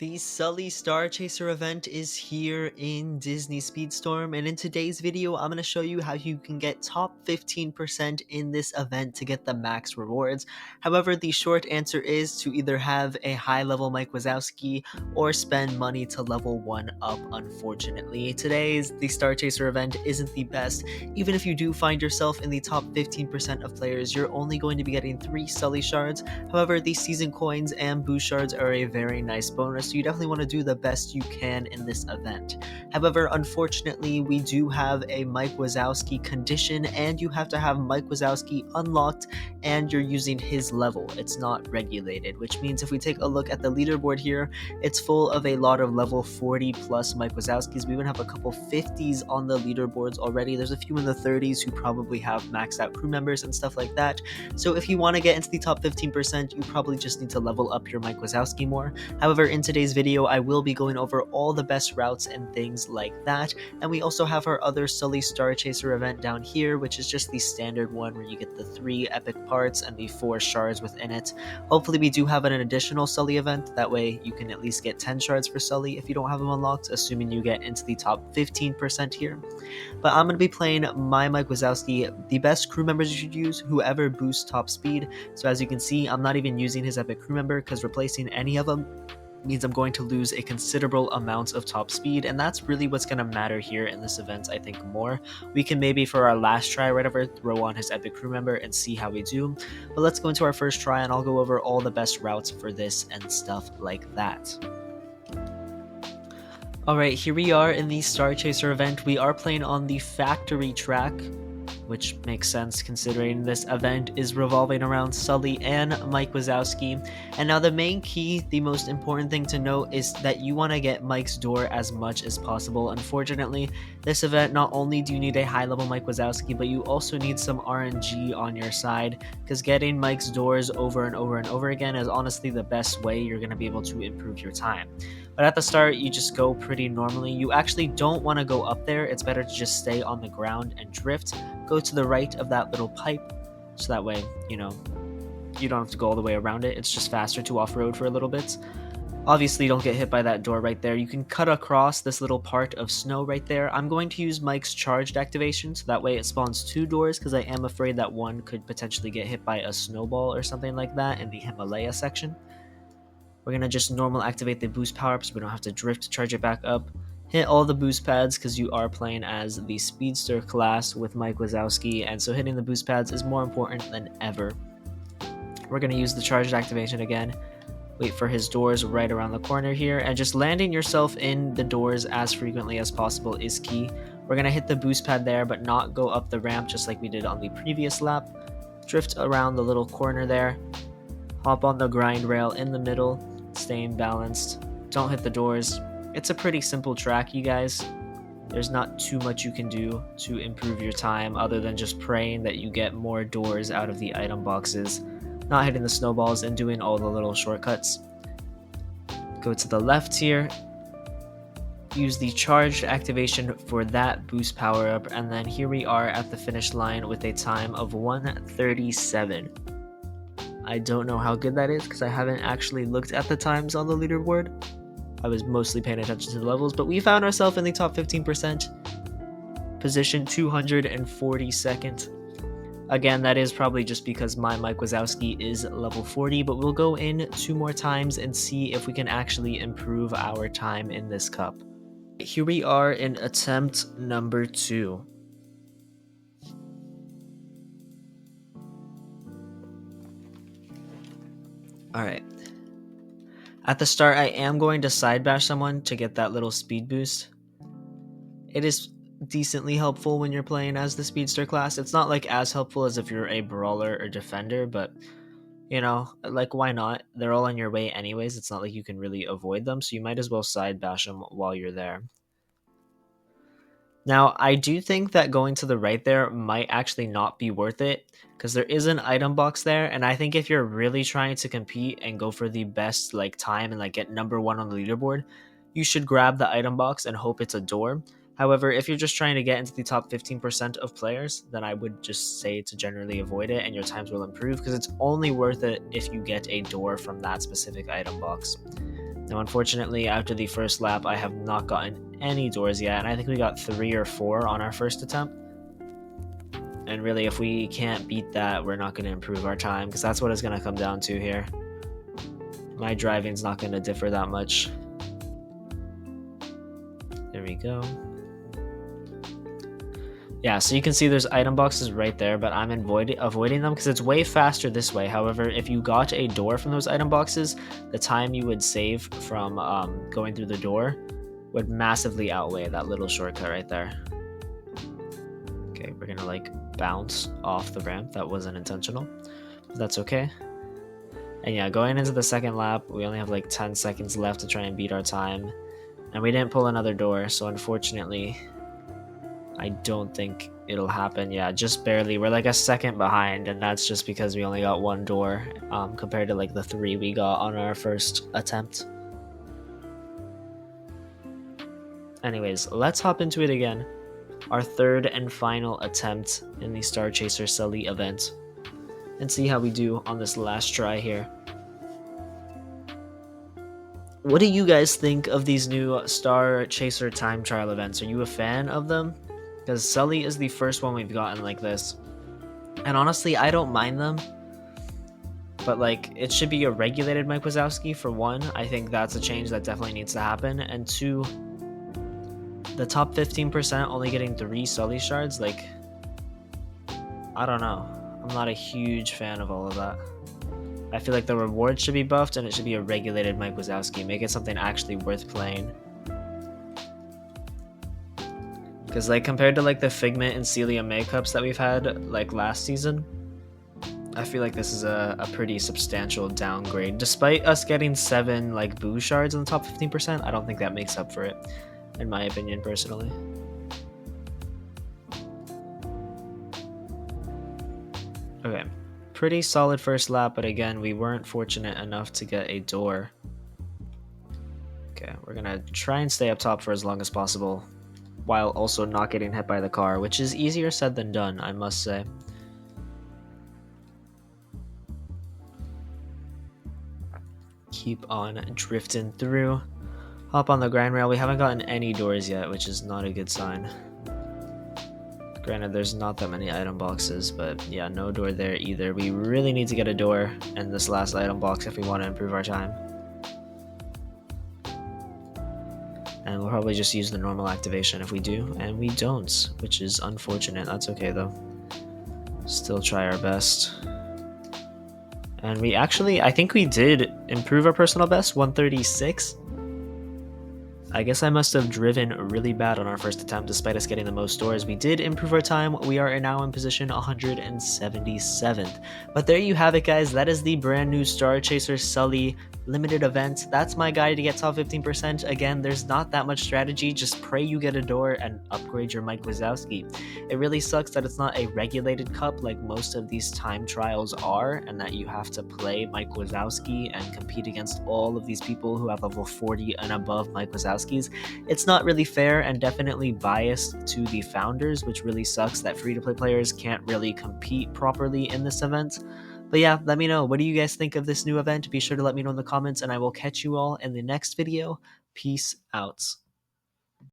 The Sulley Star Chaser event is here in Disney Speedstorm, and in today's video I'm going to show you how you can get top 15% in this event to get the max rewards. However, the short answer is to either have a high level Mike Wazowski or spend money to level 1 up. Unfortunately, the Star Chaser event isn't the best. Even if you do find yourself in the top 15% of players, you're only going to be getting 3 Sulley shards. However, the season coins and boost shards are a very nice bonus, so you definitely want to do the best you can in this event. However, unfortunately, we do have a Mike Wazowski condition, and you have to have Mike Wazowski unlocked and you're using his level. It's not regulated, which means if we take a look at the leaderboard here, it's full of a lot of level 40 plus Mike Wazowskis. We even have a couple 50s on the leaderboards already. There's a few in the 30s who probably have maxed out crew members and stuff like that. So if you want to get into the top 15%, you probably just need to level up your Mike Wazowski more. However, in today's video, I will be going over all the best routes and things like that. And we also have our other Sulley Star Chaser event down here, which is just the standard one where you get the 3 epic parts and the 4 shards within it. Hopefully we do have an additional Sulley event. That way you can at least get 10 shards for Sulley if you don't have them unlocked, assuming you get into the top 15% here. But I'm going to be playing my Mike Wazowski. The best crew members you should use, whoever boosts top speed. So as you can see, I'm not even using his epic crew member because replacing any of them means I'm going to lose a considerable amount of top speed, and that's really what's going to matter here in this event, I think, more. We can maybe for our last try or whatever throw on his epic crew member and see how we do, but let's go into our first try and I'll go over all the best routes for this and stuff like that. Alright, here we are in the Star Chaser event. We are playing on the factory track, which makes sense considering this event is revolving around Sulley and Mike Wazowski. And now the main key, the most important thing to note, is that you want to get Mike's door as much as possible. Unfortunately, this event, not only do you need a high level Mike Wazowski, but you also need some RNG on your side, because getting Mike's doors over and over and over again is honestly the best way you're going to be able to improve your time. But at the start, you just go pretty normally. You actually don't want to go up there. It's better to just stay on the ground and drift. Go to the right of that little pipe, so that way, you don't have to go all the way around it. It's just faster to off-road for a little bit. Obviously, don't get hit by that door right there. You can cut across this little part of snow right there. I'm going to use Mike's charged activation, so that way it spawns 2 doors, because I am afraid that one could potentially get hit by a snowball or something like that in the Himalaya section. We're going to just normal activate the boost power-up so we don't have to drift to charge it back up. Hit all the boost pads because you are playing as the Speedster class with Mike Wazowski, and so hitting the boost pads is more important than ever. We're going to use the charged activation again. Wait for his doors right around the corner here, and just landing yourself in the doors as frequently as possible is key. We're going to hit the boost pad there, but not go up the ramp just like we did on the previous lap. Drift around the little corner there. Hop on the grind rail in the middle. Staying balanced. Don't hit the doors. It's a pretty simple track, you guys. There's not too much you can do to improve your time other than just praying that you get more doors out of the item boxes, not hitting the snowballs, and doing all the little shortcuts. Go to the left here. Use the charged activation for that boost power up, and then here we are at the finish line with a time of 1:37. I don't know how good that is because I haven't actually looked at the times on the leaderboard. I was mostly paying attention to the levels, but we found ourselves in the top 15%, position 242nd. Again, that is probably just because my Mike Wazowski is level 40, but we'll go in 2 more times and see if we can actually improve our time in this cup. Here we are in attempt number 2. Alright. At the start, I am going to side bash someone to get that little speed boost. It is decently helpful when you're playing as the Speedster class. It's not like as helpful as if you're a brawler or defender, but like why not? They're all on your way anyways. It's not like you can really avoid them, so you might as well side bash them while you're there. Now, I do think that going to the right there might actually not be worth it because there is an item box there, and I think if you're really trying to compete and go for the best time and get number 1 on the leaderboard, you should grab the item box and hope it's a door. However, if you're just trying to get into the top 15% of players, then I would just say to generally avoid it and your times will improve because it's only worth it if you get a door from that specific item box. Now, unfortunately, after the first lap, I have not gotten any doors yet, and I think we got 3 or 4 on our first attempt. And really, if we can't beat that, we're not going to improve our time, because that's what it's going to come down to here. My driving's not going to differ that much. There we go. Yeah, so you can see there's item boxes right there, but I'm avoiding them because it's way faster this way. However, if you got a door from those item boxes, the time you would save from going through the door would massively outweigh that little shortcut right there. Okay, we're gonna like bounce off the ramp. That wasn't intentional, but that's okay. And yeah, going into the second lap, we only have like 10 seconds left to try and beat our time. And we didn't pull another door, so unfortunately, I don't think it'll happen. Yeah, just barely. We're like a second behind, and that's just because we only got 1 door compared to like the 3 we got on our first attempt. Anyways, let's hop into it again. Our third and final attempt in the Star Chaser Sulley event, and see how we do on this last try here. What do you guys think of these new Star Chaser time trial events? Are you a fan of them? Because Sulley is the first one we've gotten like this. And honestly, I don't mind them. But like, it should be a regulated Mike Wazowski for one. I think that's a change that definitely needs to happen. And 2, the top 15% only getting 3 Sulley shards, like, I don't know. I'm not a huge fan of all of that. I feel like the reward should be buffed and it should be a regulated Mike Wazowski. Make it something actually worth playing. Because like compared to like the Figment and Celia May cups that we've had like last season, I feel like this is a pretty substantial downgrade. Despite us getting 7 like Boo shards in the top 15%, I don't think that makes up for it, in my opinion personally. Okay, pretty solid first lap, but again, we weren't fortunate enough to get a door. Okay, we're gonna try and stay up top for as long as possible, while also not getting hit by the car, which is easier said than done, I must say. Keep on drifting through. Hop on the grind rail. We haven't gotten any doors yet, which is not a good sign. Granted, there's not that many item boxes, but yeah, no door there either. We really need to get a door in this last item box if we want to improve our time. And we'll probably just use the normal activation if we do, and we don't, which is unfortunate. That's okay though. Still try our best. And we actually, I think we did improve our personal best, 136. I guess I must have driven really bad on our first attempt despite us getting the most doors. We did improve our time. We are now in position 177th. But there you have it, guys. That is the brand new Star Chaser Sulley limited event. That's my guide to get top 15%. Again, there's not that much strategy. Just pray you get a door and upgrade your Mike Wazowski. It really sucks that it's not a regulated cup like most of these time trials are, and that you have to play Mike Wazowski and compete against all of these people who have level 40 and above Mike Wazowskis. It's not really fair and definitely biased to the founders, which really sucks that free-to-play players can't really compete properly in this event. But yeah, let me know. What do you guys think of this new event? Be sure to let me know in the comments, and I will catch you all in the next video. Peace out.